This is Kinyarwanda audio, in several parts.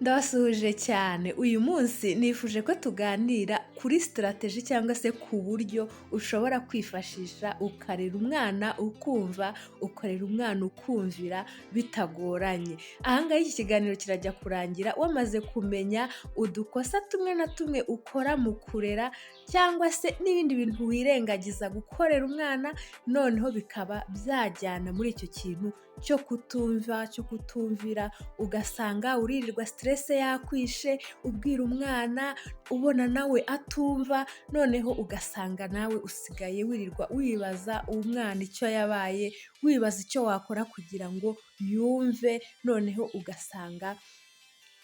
Ndabasuhuje cyane. Uyu munsi nifuje ko tuganira kuri sitarateji cyangwa se ku buryo ushobora kwifashisha ukarera umwana ukumva, ukarera umwana ukumvira bitagoranye. Aha ngaha iki kiganiro kirajya kurangira wamaze kumenya udukosa tumwe na tumwe ukora mu kurera cyangwa se n'ibindi bintu wirengagiza gukorera umwana, noneho bikaba byajyana muri icyo kintu cyo kutumva, cyo kutumvira, ugasanga uririrwa stress yakwishe, ubwira umwana, ubona nawe atumva, noneho ugasanga nawe usigaye wirirwa wibaza umwana icyo yabaye, wibaza icyo wakora kugira ngo yumve, noneho ugasanga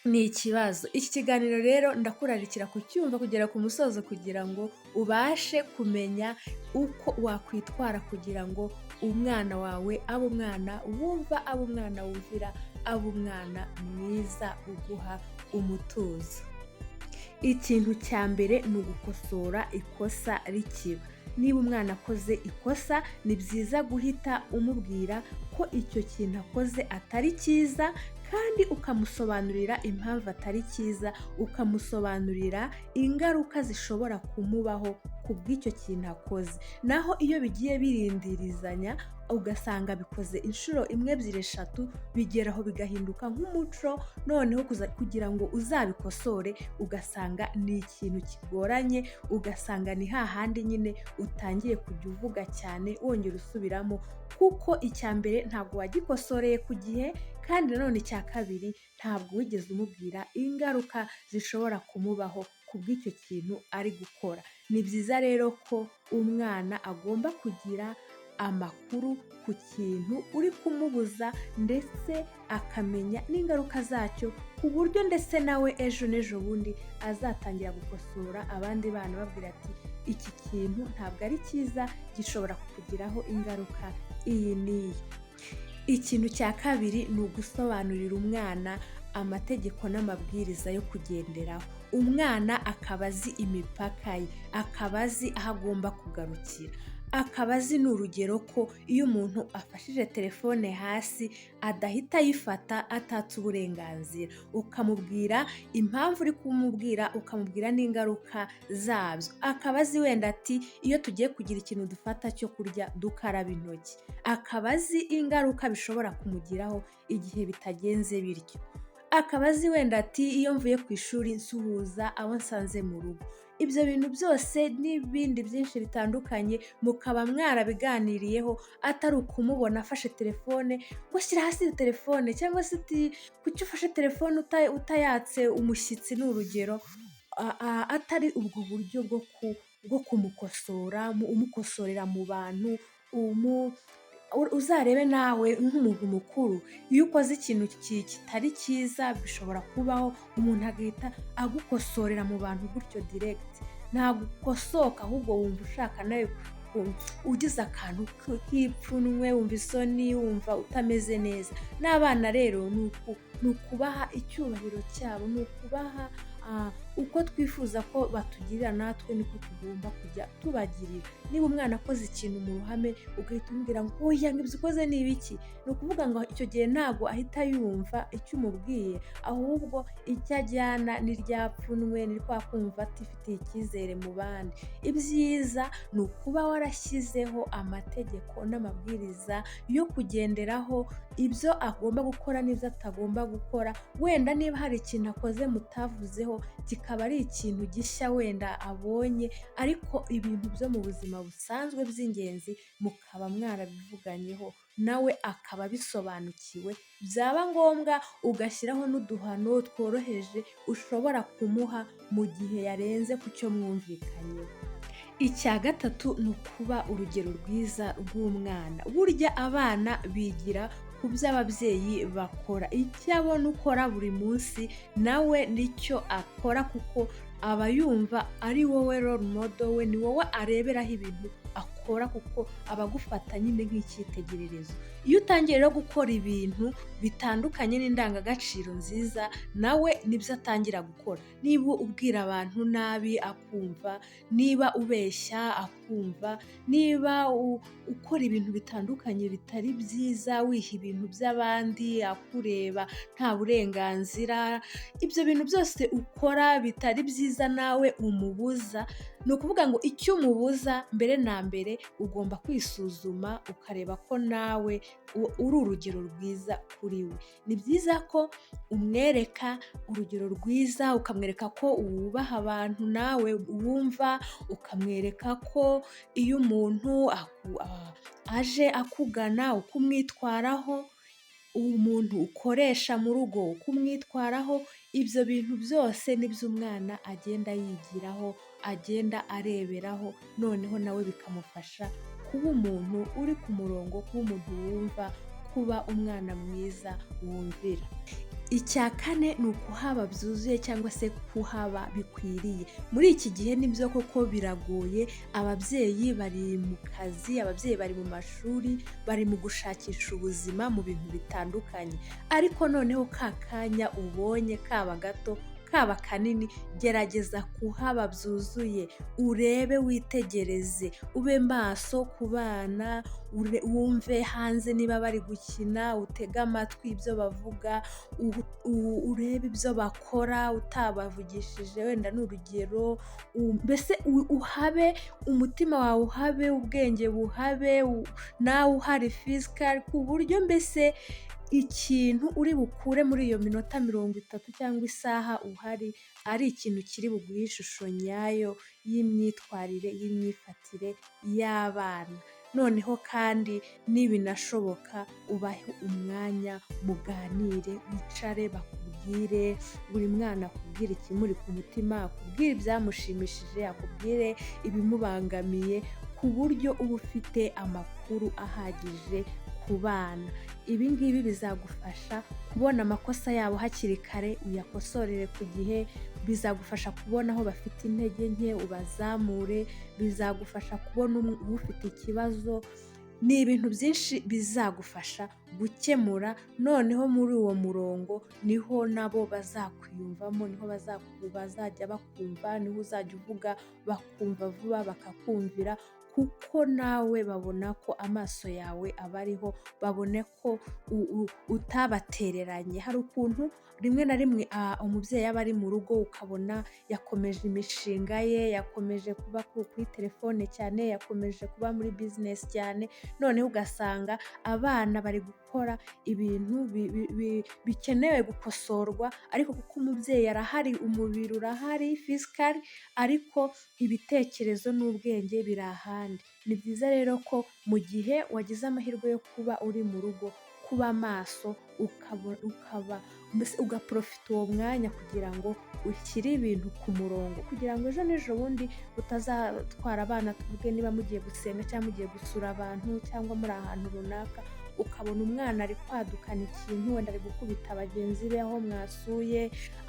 ni ikibazo. Iki kiganiro rero ndakurarikira kucyumva kugera ku musozo kugira ngo ubashe kumenya uko wakwitwara kugira ngo umwana wawe abe umwana wumva, abe umwana wumvira, abe umwana mwiza uguha umutuzo. Ikintu cya mbere ni ugukosora ikosa rikiba. Niba umwana akoze ikosa, ni byiza guhita umubwira ko icyo kintu akoze atari cyiza kandi ukamusobanurira impamvu atari cyiza, ukamusobanurira ingaruka zishobora kumubaho ku bw'icyo kintu akoze. Naho iyo bigiye birindirizanya ugasanga bikoze inshuro imwe, ebyiri, eshatu, bigeraho bigahinduka nk'umuco, noneho kugira ngo uzabikosore ugasanga ni ikintu kigoranye, ugasanga ni hahandi nyine utangiye kujya uvuga cyane wongera usubiramo, kuko icya mbere ntabwo wagikosoreye ku gihe kandi nanone icya kabiri ntabwo wigeze umubwira ingaruka zishobora kumubaho ku bw'icyo kintu ari gukora. Ni byiza rero ko umwana agomba kugira amakuru ku kintu uri kumubuza ndetse akamenya n'ingaruka zacyo, ku buryo ndetse nawe ejo n'ejo bundi azatangira gukosora abandi bana babwira ati iki kintu ntabwo ari cyiza, gishobora kukugiraho ingaruka iyi n'iyi. Ikintu cya kabiri ni ugusobanurira umwana amategeko n'amabwiriza yo kugenderaho. Umwana akaba azi imipaka ye, akaba azi aho agomba kugarukira, akaba azi n'urugero ko iyo umuntu afashije telefone hasi adahita ayifata atatse uburenganzira, ukamubwira impamvu uri kumubwira, ukamubwira n'ingaruka zabyo. Akaba azi wenda ati iyo tugiye kugira ikintu dufata cyo kurya dukaraba intoki, akaba azi ingaruka bishobora kumugiraho igihe bitagenze bityo. Akaba azi wenda ati iyo mvuye ku ishuri nsuhuza abo nsanze mu rugo. Ibyo bintu byose n'ibindi byinshi bitandukanye mukaba mwarabiganiriyeho, atari ukumubona afashe telefone ngo shyira hasi telefone, cyangwa se uti kuki ufashe telefone utayatse umushyitsi, ni urugero. Atari ubwo buryo bwo kumukosora, umukosorera mu bantu, uzarebe nawe nk'umuntu mukuru, iyo ukoze ikintu kitari cyiza bishobora kubaho umuntu agahita agukosorera mu bantu gutyo direct, ntabwo ukosoka ahubwo wumva ushaka nawe ugize akantu k'ipfunwe, wumva isoni, wumva utameze neza. N'abana rero ni ukubaha icyubahiro cyabo, ni ukubaha uko twifuza ko batugirira natwe niko tugomba kujya tubagirira. Niba umwana akoze ikintu mu ruhame ugahita umubwira ngo oya ngo ibyo ukoze ni ibiki, ni ukuvuga ngo icyo gihe ntabwo ahita yumva icyo umubwiye, ahubwo icyo ajyana ni rya pfunwe, ni kwa kumva atifitiye icyizere mu bandi. Ibyiza ni ukuba warashyizeho amategeko n'amabwiriza yo kugenderaho, ibyo agomba gukora n'ibyo atagomba gukora. Wenda niba hari ikintu akoze mutavuzeho kikaba ari ikintu gishya wenda abonye, ariko ibintu byo mu buzima busanzwe by'ingenzi mukaba mwarabivuganyeho, nawe akaba abisobanukiwe, byaba ngombwa ugashyiraho n'uduhano tworoheje ushobora kumuha mu gihe yarenze ku cyo mwumvikanyeho. Icya gatatu ni ukuba urugero rwiza rw'umwana. Burya abana bigira ku byo ababyeyi bakora, icyo abona ukora buri munsi nawe nicyo akora, kuko aba yumva ari wowe role model we, ni wowe areberaho ibintu akora. ukora kuko aba agufata nyine nk'icyitegererezo. Iyo utangiye rero gukora ibintu bitandukanye n'indangagaciro nziza, nawe nibyo atangira gukora. Niba ubwira abantu nabi akumva, niba ubeshya akumva, niba ukora ibintu bitandukanye bitari byiza, wiha ibintu by'abandi, akureba nta burenganzira, ibyo bintu byose ukora bitari byiza nawe umubuza, ni ukuvuga ngo icyo umubuza mbere na mbere ugomba kwisuzuma ukareba ko nawe uri urugero rwiza kuri we. Ni byiza ko umwereka urugero rwiza, ukamwereka ko wubaha abantu nawe wumva, ukamwereka ko iyo umuntu aje akugana uko umwitwaraho, umuntu ukoresha mu rugo uko umwitwaraho, ibyo bintu byose nibyo umwana agenda yigiraho, agenda areberaho, noneho nawe bikamufasha kuba umuntu uri ku murongo, kuba umuntu wumva, kuba umwana mwiza wumvira. Icya kane ni ukuhaba byuzuye cyangwa se kuhaba bikwiriye. Muri iki gihe nibyo koko biragoye, ababyeyi bari mu kazi, ababyeyi bari mu mashuri, bari mu gushakisha ubuzima mu bintu bitandukanye, ariko noneho ka kanya ubonye kaba gato kaba kanini, gerageza kuhaba byuzuye, urebe, witegereze, ube maso ku bana, wumve hanze niba bari gukina, utege amatwi ibyo bavuga, urebe ibyo bakora utabavugishije, wenda ni urugero, mbese uhabe, umutima wawe uhabe, ubwenge buhabe, nawe uhari physical, ku buryo mbese ikintu uri bukure muri iyo minota 30 cyangwa isaha uhari ari ikintu kiri buguhe ishusho nyayo y'imyitwarire, y'imyifatire y'abana. Noneho kandi nibinashoboka ubahe umwanya muganire, wicare bakubwire, buri mwana akubwire ikimuri ku mutima, akubwire ibyamushimishije, akubwire ibimubangamiye, ku buryo uba ufite amakuru ahagije ku bana. Ibi ngibi bizagufasha kubona amakosa yabo hakiri kare, uyakosorere ku gihe, bizagufasha kubona aho bafite intege nke ubazamure, bizagufasha kubona ufite ikibazo. Ni ibintu byinshi bizagufasha gukemura, noneho muri uwo murongo niho nabo bazakwiyumvamo, niho bazajya bakumva, niho uzajya uvuga bakumva vuba, bakakumvira, kuko nawe babona ko amaso yawe aba ariho, babone ko utabatereranye. Hari ukuntu rimwe na rimwe umubyeyi aba ari mu rugo ukabona yakomeje imishinga ye, yakomeje kuba kuri telefone cyane, yakomeje kuba muri business cyane, noneho ugasanga abana bari gukora ibintu bikenewe gukosorwa, ariko kuko umubyeyi arahari, umubiri urahari physical, ariko ibitekerezo n'ubwenge biri ahandi. Ni byiza rero ko mu gihe wagize amahirwe yo kuba uri mu rugo, kuba maso, ugaprofita uwo mwanya kugira ngo ushyire ibintu ku murongo, kugira ngo ejo n'ejo bundi utazatwara abana, tuvuge niba mugiye gusenga cyangwa mugiye gusura abantu cyangwa muri ahantu runaka, ukabona umwana ari kwadukana ikintu, wenda ari gukubita bagenzi be aho mwasuye,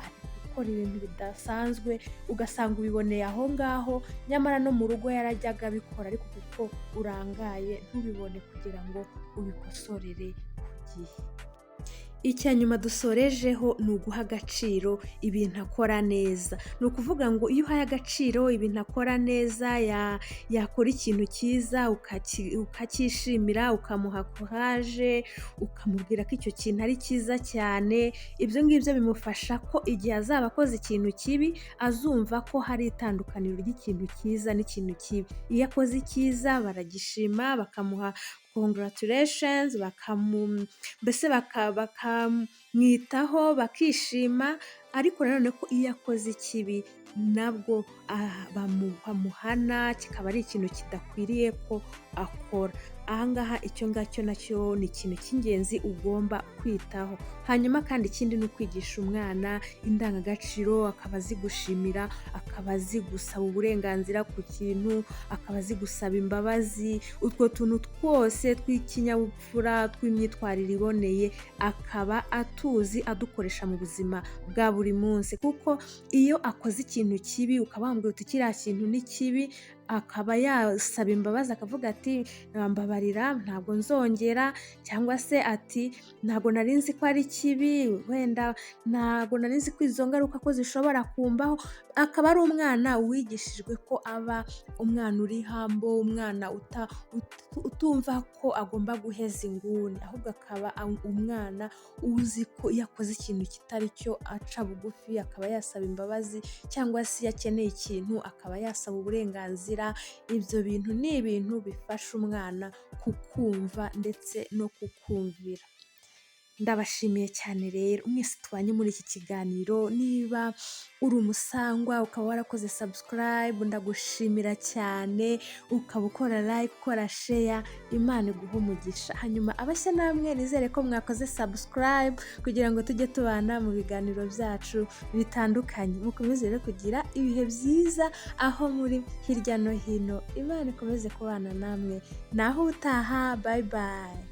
ari gukora ibintu bidasanzwe, ugasanga ubiboneye aho ngaho, nyamara no mu rugo yarajyaga abikora, ariko kuko urangaye ntubibone kugira ngo ubikosorere ku gihe. Icya nyuma dusorejeho ni uguha agaciro ibintu akora neza. Ni ukuvuga ngo iyo uhaye agaciro ibintu akora neza, yakora ikintu cyiza ukacyishimira, ukamuha courage, ukamubwira ko icyo kintu ari cyiza cyane, ibyo ngibyo bimufasha ko igihe azaba akoze ikintu kibi azumva ko hari itandukaniro ry'ikintu cyiza n'ikintu kibi. Iyo akoze icyiza baragishima, bakamuha congratulations, mbese bakamwitaho, bakishima, ariko nanone ko iyo akoze ikibi nabwo bamuhana, kikaba ari ikintu kidakwiriye ko akora. Ahangaha icyo ngacyo nacyo ni ikintu cy'ingenzi ugomba kwitaho. Hanyuma kandi ikindi ni ukwigisha umwana indangagaciro, akaba azi gushimira, akaba azi gusaba uburenganzira ku kintu, akaba azi gusaba imbabazi, utwo tuntu twose tw'ikinyabupfura, tw'imyitwarire iboneye, akaba atuzi adukoresha mu buzima bwa buri munsi. Kuko iyo akoze ikintu kibi ukaba wambwira uti kiriya kintu ni kibi, akaba yasaba imbabazi akavuga ati mbabarira ntabwo nzongera, cyangwa se ati ntabwo nari nzi ko ari kibi, wenda ntabwo nari nzi ko izo ngaruka ko zishobora kumbaho, akaba ari umwana wigishijwe ko aba umwana uri hambo, umwana utumva ko agomba guheza inguni, ahubwo akaba umwana uzi ko iyo akoze ikintu kitari cyo aca bugufi, akaba yasaba imbabazi, cyangwa se iyo akeneye ikintu akaba yasaba uburenganzira. Ibyo bintu ni ibintu bifasha umwana kukumva ndetse no kukumvira. Ndabashimiye cyane rero mwese tubanye muri iki kiganiro, niba uri umusangwa ukaba warakoze subscribe ndagushimira cyane, ukaba ukora like, ukora share, Imana iguhe umugisha. Hanyuma abashya namwe nizere ko mwakoze subscribe kugira ngo tujye tubana mu biganiro byacu bitandukanye. Mukomeze rero kugira ibihe byiza aho muri hirya no hino, Imana ikomeze kubana namwe, naho utaha, bye bye.